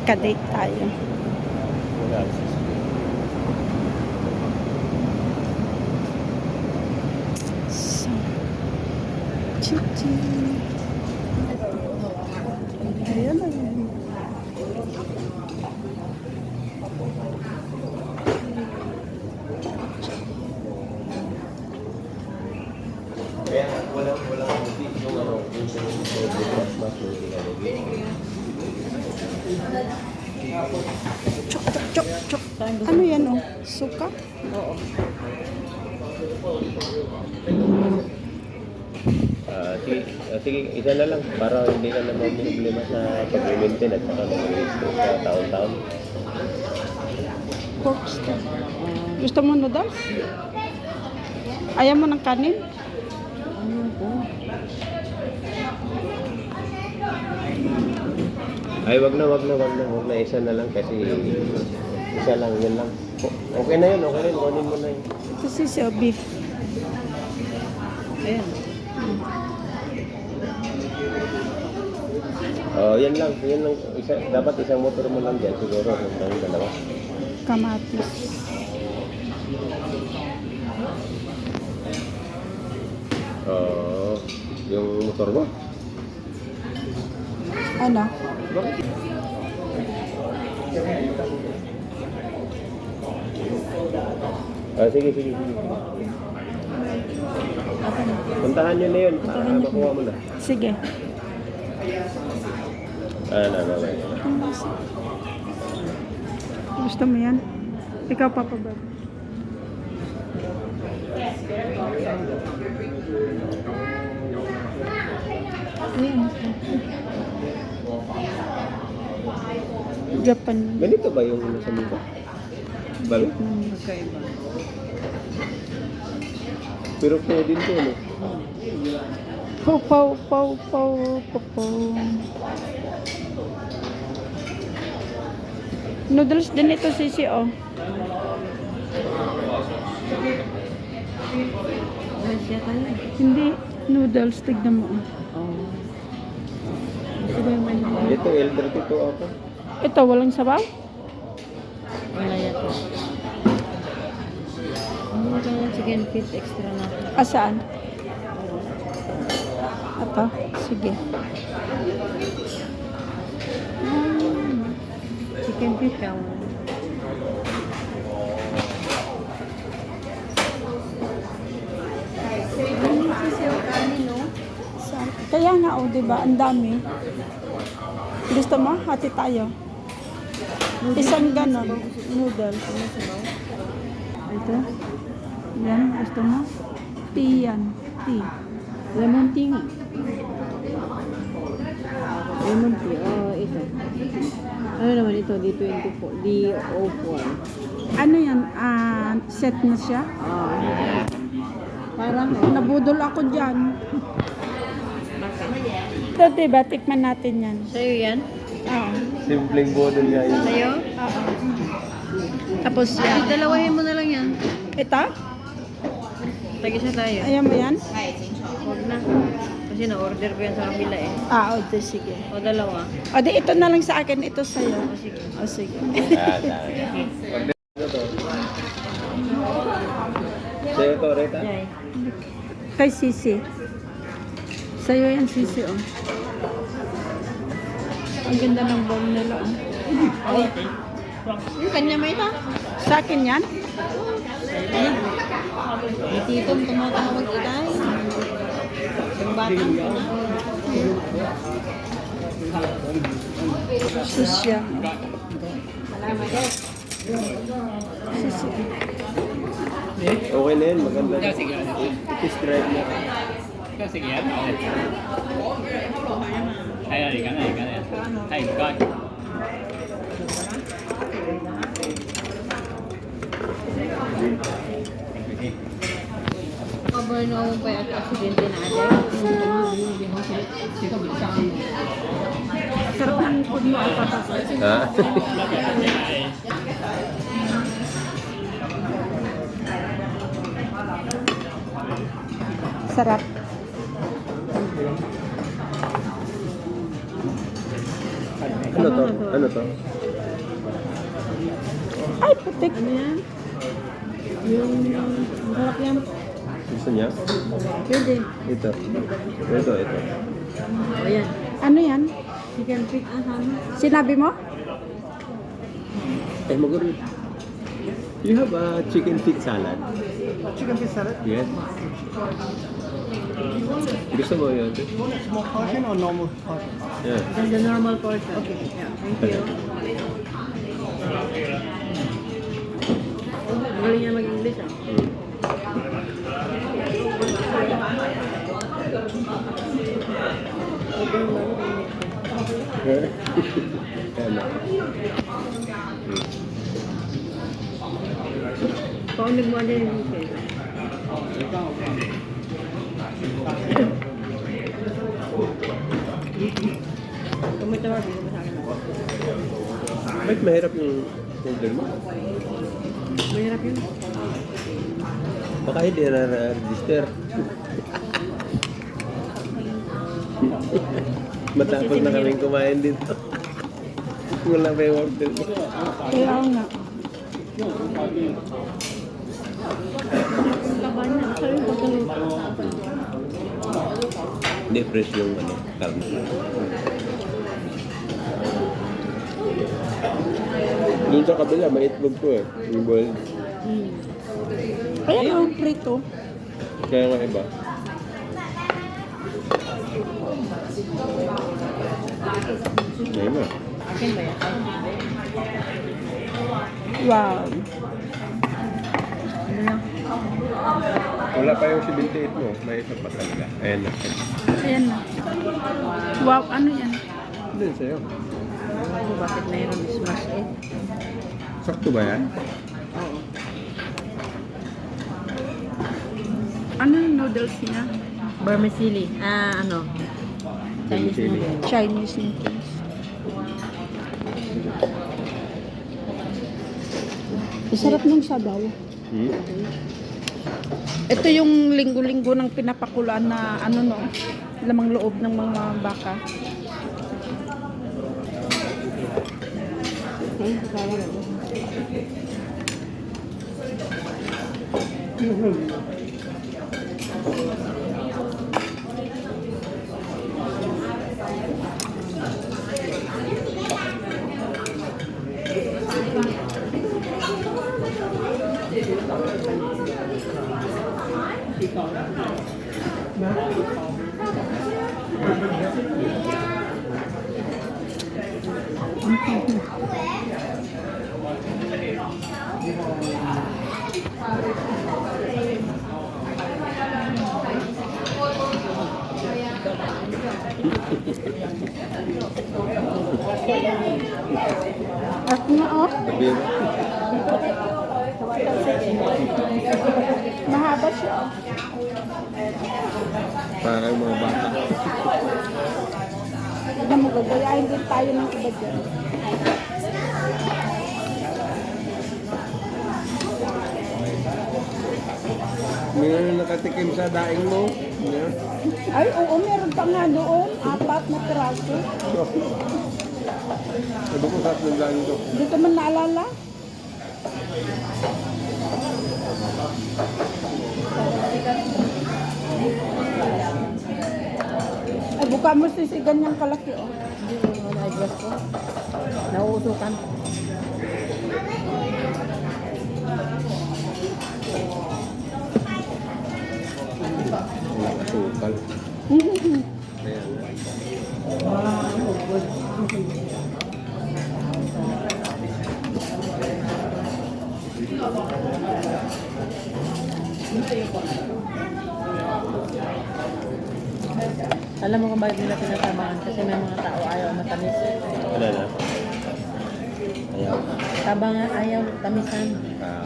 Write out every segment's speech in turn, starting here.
May kadate tayo. So, chichi. Ayan na yun. Kaya walang yung ano, yung sa mas Chok, chok, chok, chok. Ano yan, oh? Suka? Oo. Sige, isa na lang para hindi ka naman problema sa pag-maintain at saka mag-restore sa taon-taon. Pork steak. Gusto mo noodles? Ayaw mo ng kanin? Ano po? Ay, wag na. Isa na lang kasi isa lang, yun lang. Okay na yun. Kunin mo na yun. Ito sisi, oh, beef. Ayan. Oh, yan lang. Isa, dapat isang motor mo lang dyan. Siguro, yung dalawa. Kamatis. Yung motor mo? Ano? Bakit? Sige. Puntahan nyo na yun. Makuha mo na. Sige. Mamaya. Gusto mo yan? Ikaw, Papa Bob. Ayan. Japan. Ganito ba yung nasa mukha? Balo? Magkaiba. Pero po din to, no? Pow. Noodles din ito, sisi, oh. Masya tayo. Hindi, noodles. Tignan mo, oh. Oo. Gusto ba yung may Ito, elder tito ako. Ito, walang sabaw? wala yata. Ano kaya chicken feet extra natin? Saan? Ito? Sige. Chicken feet ka mo. Kaya nga, oh, diba? Ang dami. Gusto mo? Hati tayo. Isang ganon. Noodles. Ito. Yan. Gusto mo? Tea yan. Tea. Lemon tea nga. Lemon tea. Oh, ito. Ano naman ito? D24. D04. Ano yan? Set na siya? Ah. Parang, Nabudol ako dyan. Ito, diba? Tikman natin yan. sa'yo yan? Oo. Simpleng bodol nga yun. Sa'yo? Oo. Tapos yan. Dalawahin mo na lang yan. Ito? Tag-isa tayo. Ayaw mo yan? Huwag na. Kasi na-order ko yan sa kabila eh. O, sige. O dalawa. O, di ito na lang sa akin. Ito sa'yo. O sige. O, sige. Ano to? Sa'yo to, Rita? Yay. Kay Sisi. Sa'yo yan, Sisi, oh. Ang ganda ng bowl nila, oh. Ay. Yung kanya may ita. Sa akin yan? Ay. May titong tumatawag itay. Yung batang ko na. Sisi yan. Sisi. Okay na yun, maganda. I-describe mo. Sige yan. Hay là cái này. Hay coi. Cover na ako pa at aksidente na agad. Sarap ng food mo, oh, Papa. Ha? Sarap. Ano to? Ano to? Ay, putik. Ano yan? Yung harap yan. Gusto niya? Pwede. Ito. Ito. O yan. Ano yan? Chicken feet. Sinabi mo? Maguri. You have a chicken feet salad? Chicken feet salad? Yes. Gusto mo yun? Small portion or normal portion? Yeah. Just the normal portion. Okay. Yeah. Thank you. Magaling niya mag-English ah. Ano? Paunig mo din yung English. Kung may tawag, bigyan mo sa akin. Bakit mahirap yung order mo? Mahirap yun. Baka hindi na-register. Matapos na kaming kumain dito. Wala pa yung order mo. Kaya nga. Kabahan na. Sabi yung pagkaluto. Hindi fresh yung karne. Doon sa kabila, may itlog ko eh. Yung boiled. Kaya yung prito. Kaya nga iba. Ngayon na. Akin ba yan? Wow. Ano lang? Wala pa yung 78 mo. May isa pa talaga. Ayan na. Ayan na. Wow, ano yan? Hindi, sa'yo. Ano, bakit mayroon smash it? Sakto ba yan? Oo. Ano yung noodles niya? Vermicelli. Ano? Chinese Vermicelli. noodles. Chinese noodles. Masarap ng sabaw. Hmm? Ito yung linggo-linggo ng pinapakulaan na ano no, lamang loob ng mga baka. At nga oh, Sabihin mo. mahaba siya. Para yung mga bata. Tignan mo, gagayahin din tayo ng iba dyan. Mayroon nakatikim sa daing mo. Yeah. Ay, oo, meron pa nga doon. 4 na piraso. Sabi ko sarap ng daing to. Hindi ko man naalala. Ay, buka mo si ganyang kalaki, oh. Hindi mo na-adjust ko. Nauusukan. Wala ka sukal. Ayan. Alam mo kung bakit nila tinatamaan? Kasi may mga tao ayaw matamis. Ano na? Ayaw. Tabang ayaw tamisan. Ah.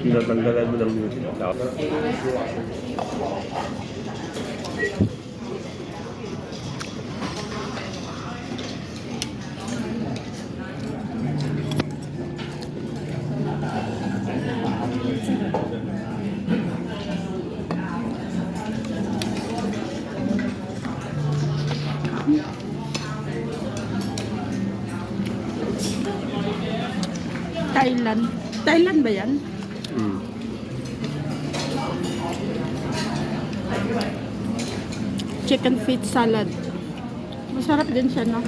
Tinatanggalan mo ng music. Tapos Thailand. Thailand ba yan? Mm. Chicken feet salad. Masarap din siya, no?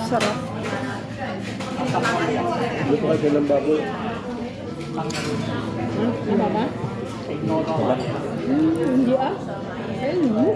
Sarap. Gusto kasi ng baboy. Ano ba? Wala. Hindi ah. Ayun.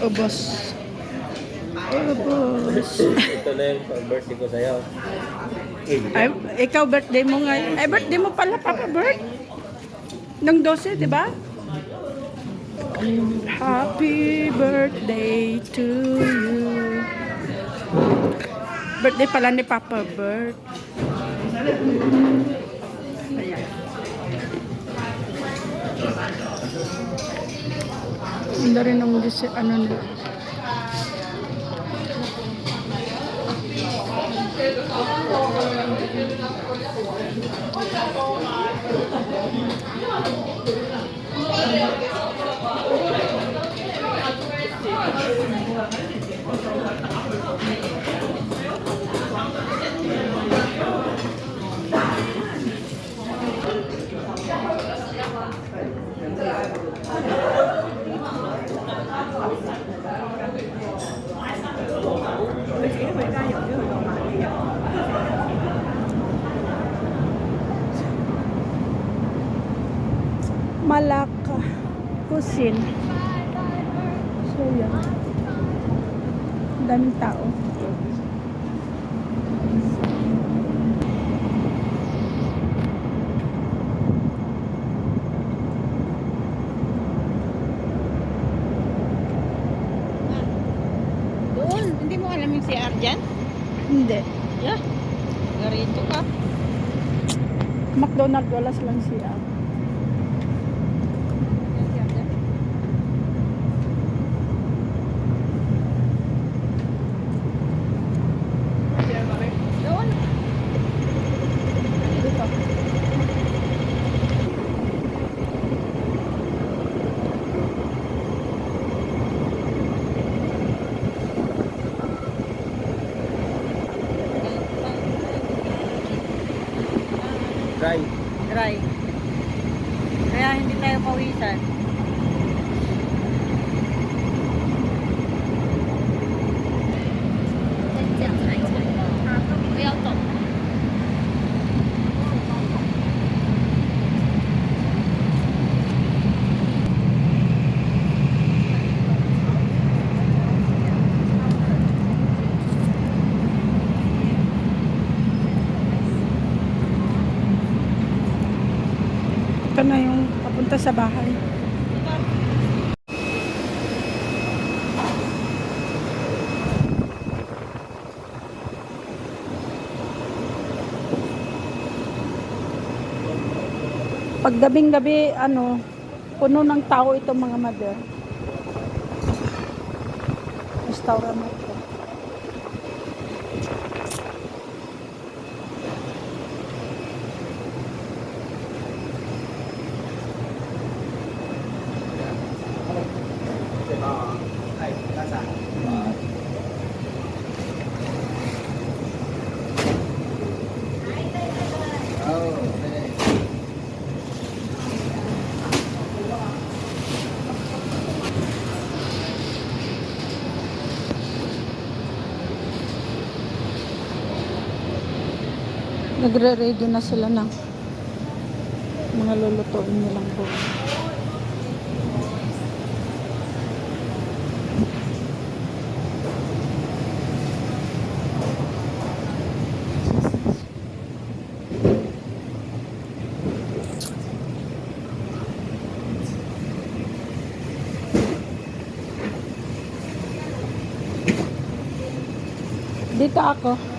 Ubos. Ubos. Ito na yung birthday ko sa'yo. Ay, ikaw birthday mo ngayon. Ay, birthday mo pala, Papa Bert. Nung 12, di ba? Happy birthday to you. Birthday pala ni Papa Bert. Ayan. Hindi rin ang ano nila. Malacca Cuisine. So, yan. Daming tao. Doon, hindi mo alam yung CR dyan? Hindi. Yeah. Garito ka. McDonald's wala silang siya. Doon. Dito. Try. Dry. Kaya hindi tayo pawisan. Ito na yung papunta sa bahay. Pag gabing-gabi, ano, puno ng tao itong mga mother. Restaurant na ito. Nagre-ready na sila ng mga lulutuin nilang buhay. Dito ako.